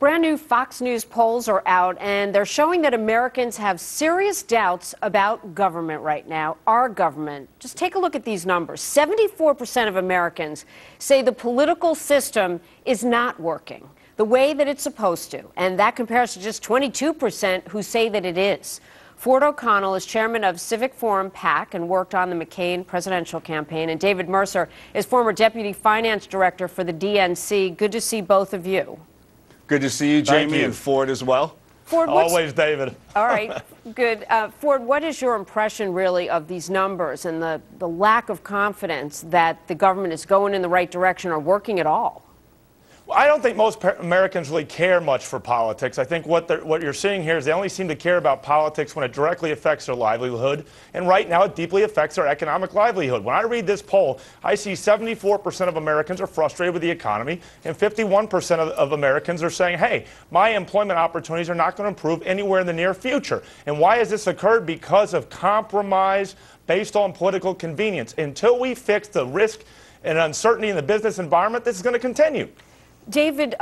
Brand new Fox News polls are out, and they're showing that Americans have serious doubts about government right now, our government. Just take a look at these numbers. 74% of Americans say the political system is not working the way that it's supposed to, and that compares to just 22% who say that it is. Ford O'Connell is chairman of Civic Forum PAC and worked on the McCain presidential campaign, and David Mercer is former deputy finance director for the DNC. Good to see both of you. Good to see you, Jamie, and Ford as well. Ford, always, David. All right, good. Ford, what is your impression, really, of these numbers and the lack of confidence that the government is going in the right direction or working at all? I don't think most Americans really care much for politics. I think what you're seeing here is they only seem to care about politics when it directly affects their livelihood. And right now, it deeply affects their economic livelihood. When I read this poll, I see 74% of Americans are frustrated with the economy, and 51% of Americans are saying, hey, my employment opportunities are not going to improve anywhere in the near future. And why has this occurred? Because of compromise based on political convenience. Until we fix the risk and uncertainty in the business environment, this is going to continue. David,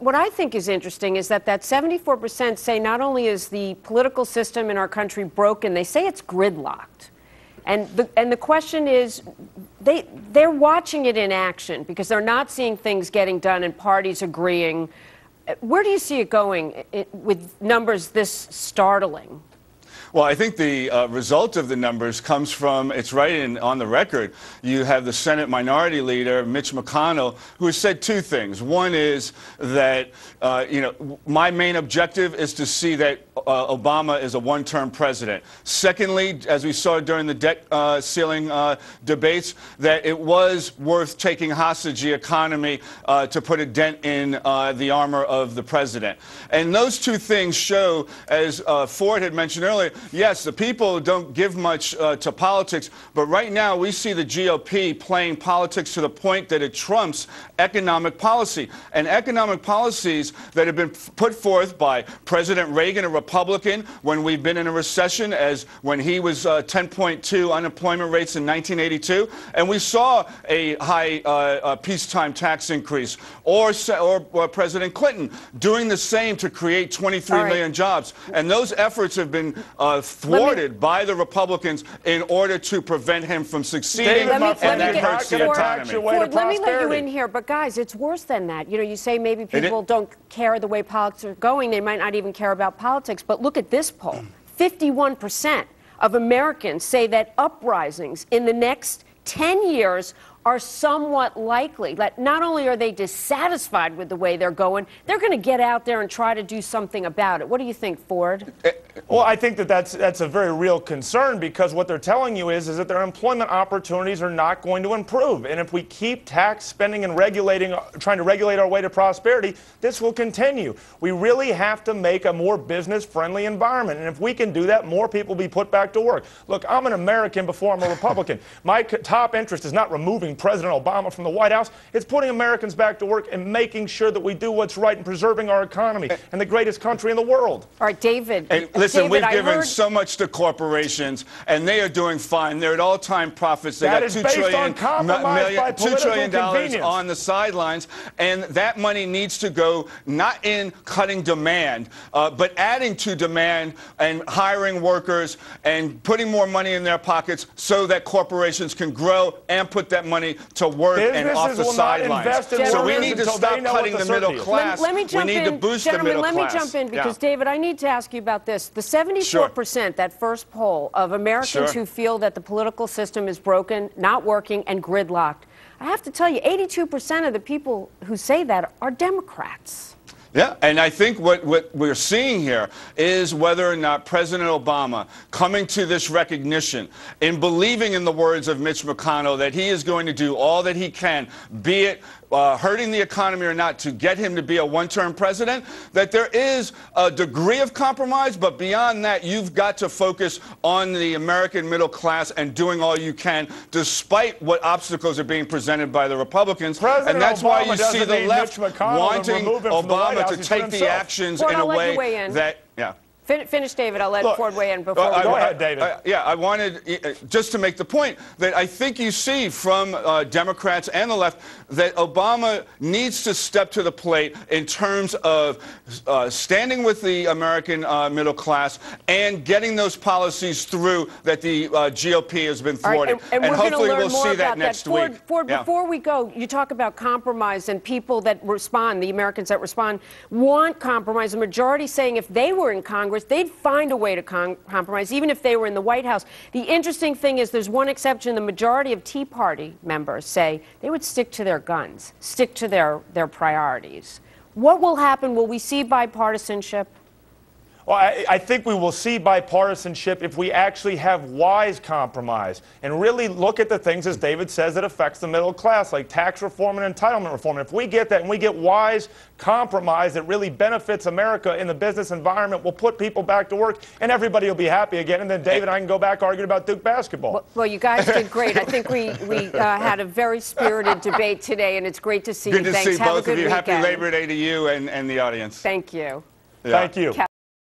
what I think is interesting is that 74% say not only is the political system in our country broken, they say it's gridlocked. And the question is, they're watching it in action because they're not seeing things getting done and parties agreeing. Where do you see it going with numbers this startling? Well, I think the result of the numbers comes from, it's right on the record, you have the Senate Minority Leader, Mitch McConnell, who has said two things. One is that, my main objective is to see that Obama is a one-term president. Secondly, as we saw during the debt ceiling debates, that it was worth taking hostage the economy to put a dent in the armor of the president. And those two things show, as Ford had mentioned earlier, yes, the people don't give much to politics, but right now we see the GOP playing politics to the point that it trumps economic policy. And economic policies that have been put forth by President Reagan, a Republican, when we've been in a recession, as when he was 10.2 unemployment rates in 1982, and we saw a high peacetime tax increase, or President Clinton doing the same to create 23 million jobs. And those efforts have been thwarted by the Republicans in order to prevent him from succeeding, and that hurts the economy. Ford, let me let you in here, but guys, it's worse than that. You know, you say maybe people don't care the way politics are going, they might not even care about politics, but look at this poll. 51% of Americans say that uprisings in the next 10 years are somewhat likely. That not only are they dissatisfied with the way they're going, they're going to get out there and try to do something about it. What do you think, Ford? Well, I think that's a very real concern, because what they're telling you is that their employment opportunities are not going to improve. And if we keep tax spending and trying to regulate our way to prosperity, this will continue. We really have to make a more business-friendly environment. And if we can do that, more people will be put back to work. Look, I'm an American before I'm a Republican. My top interest is not removing President Obama from the White House. It's putting Americans back to work and making sure that we do what's right and preserving our economy and the greatest country in the world. All right, David. And listen, we've given so much to corporations, and they are doing fine. They're at all-time profits. They got $2 trillion on the sidelines, and that money needs to go not in cutting demand, but adding to demand and hiring workers and putting more money in their pockets so that corporations can grow and put that money to work and off the sidelines. So we need to stop cutting the middle class. We need to boost the middle class. Let me jump in because, David, I need to ask you about this. The 74%, that first poll of Americans who feel that the political system is broken, not working, and gridlocked. I have to tell you, 82% of the people who say that are Democrats. Yeah, and I think what we're seeing here is whether or not President Obama, coming to this recognition and believing in the words of Mitch McConnell that he is going to do all that he can, be it hurting the economy or not, to get him to be a one-term president, that there is a degree of compromise, but beyond that, you've got to focus on the American middle class and doing all you can, despite what obstacles are being presented by the Republicans. And that's why you see the left wanting Obama to take the actions in a way that, Finish, David. I'll let Ford weigh in before we go ahead, David. I wanted just to make the point that I think you see from Democrats and the left that Obama needs to step to the plate in terms of standing with the American middle class and getting those policies through that the GOP has been thwarted. Right, and we're hopefully learn we'll more see that about next Ford, week. Ford, before we go, you talk about compromise and people that respond, the Americans that respond, want compromise. The majority saying if they were in Congress, they'd find a way to compromise, even if they were in the White House. The interesting thing is there's one exception. The majority of Tea Party members say they would stick to their guns, stick to their priorities. What will happen? Will we see bipartisanship? Well, I think we will see bipartisanship if we actually have wise compromise and really look at the things, as David says, that affects the middle class, like tax reform and entitlement reform. And if we get that and we get wise compromise that really benefits America in the business environment, we'll put people back to work and everybody will be happy again. And then David and I can go back arguing about Duke basketball. Well, you guys did great. I think we had a very spirited debate today, and it's great to see you. Good to Thanks. see Have both a of good you. weekend. Happy Labor Day to you and the audience. Thank you. Yeah. Thank you.